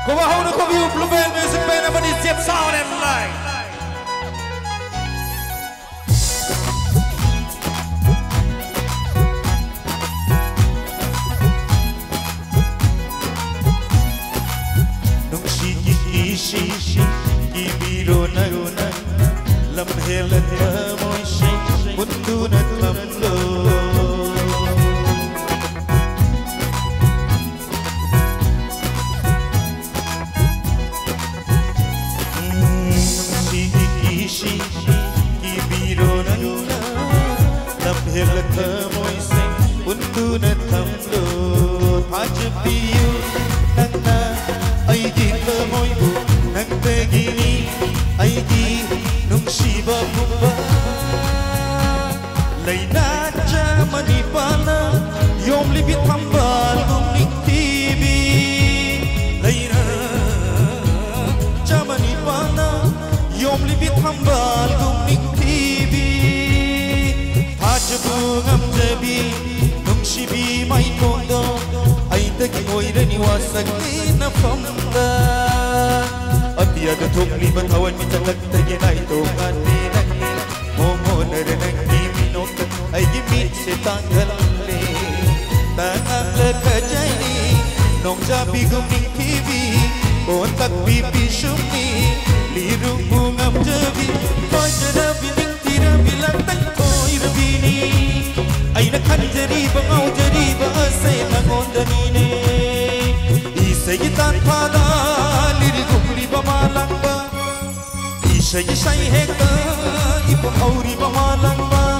Kumahuna ko view Bluebell Music Band apa di Jet Sound and Light. Nung shi kibiro na lam helan moy shi mundu na tamlo. Untuk tamlo hajibiu nana aigi kamoy nang tegini aigi nung shiba bumba laina jamani pana yom libit hambal gumnik TV laina jamani pana yom libit hambal gumnik TV hajibu ngam jabi Shibi mai kondo ai ta ki oira ni wasakti na famda atia da thokli bathawan mi chak ta ye nai to ngani nai momo ner nai mi nok ai gi mi se tangal le tangal ka jai nong ja bi gum ning pibi on tak bi pi shumni li rum bungam jabi fajra bi ning tira bilang tai oira bini Aina kan jari bangau jari bahasa nangondan ini Isai tan pada liri gumli bamalang ba Isai heka ibu auri bamalang ba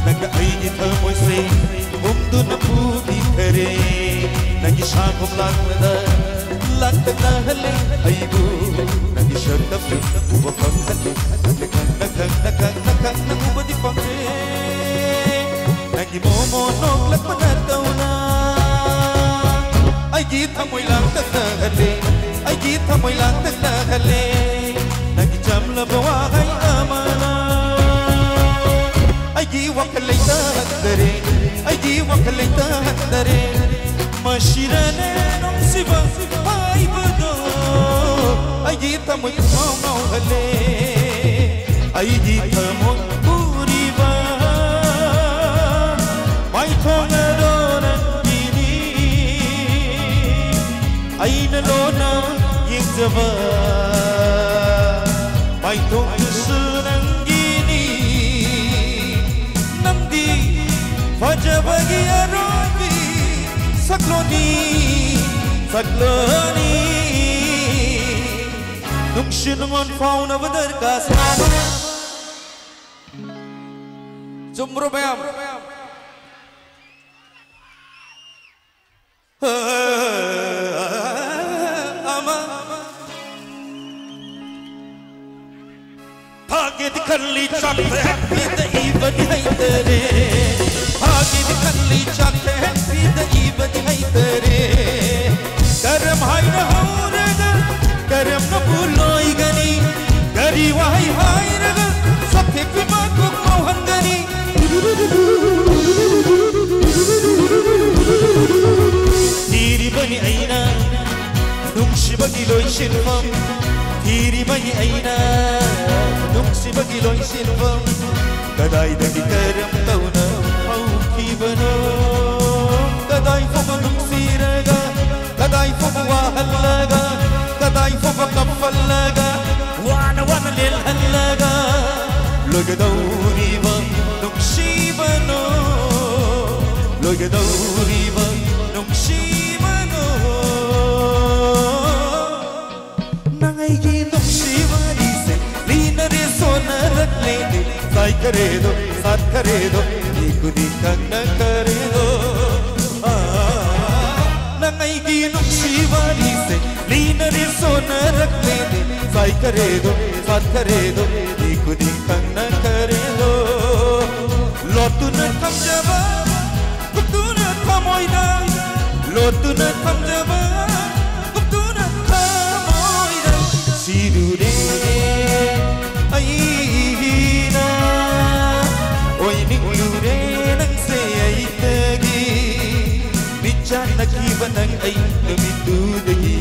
Naga aini thamoy se umdu na puti kare Nagi shakum lagda na hale aibu Nagi shartafi uba pangkale Nakang uba di pangkale Nagi momo nok lak panataw na Ay gita mo'y lang tagnahali Ay gita mo'y lang tagnahali Nagi jam labawa kay amana Ay giwang kalay tahandare Ay giwang kalay tahandare Masirane nung siba ay bado Ay gita mo'y tumaw hali Ay gita mo'y puriba May tongaronan gini Ay nalona yung zaba May tongsunan gini Namdi Fajabagi arobi Sakloni Nung sinungon fauna badar kasama Jumro bayam Hagi dikalli chakte pida iba dihaitere Hagi dikalli chakte pida iba dihaitere Karam hai na hauraga karam na puloi gani Gari wahai hai raga sakhe pima kuk mohan gani Diri bani aina nungsi bagi loy sinfam Diri bani aina nungsi bagi loy sinfam Kadai dagi karam tauna mau kibano Kadai foga nungsi raga Kadai foga wahal laga Kadai foga kapal laga Wana lil halaga Loga dauri ba nungsi bano Loga dauri ba nungsi bano Nangay ginong siwa dise Lina reso na raklede Sai karedo, sat karedo Ikudi kang na karedo Nangay ginong siwa dise Lina reso na raklede Sai karedo, sat karedo Ikudi kang na karedo Lotu na kamjaba Kutu na kamoy na Lotu na kamjaba Kutu na kamoy na Sidure ayina Oy niglure nang sayay tagi Bicha nakiba nang ay namidudagi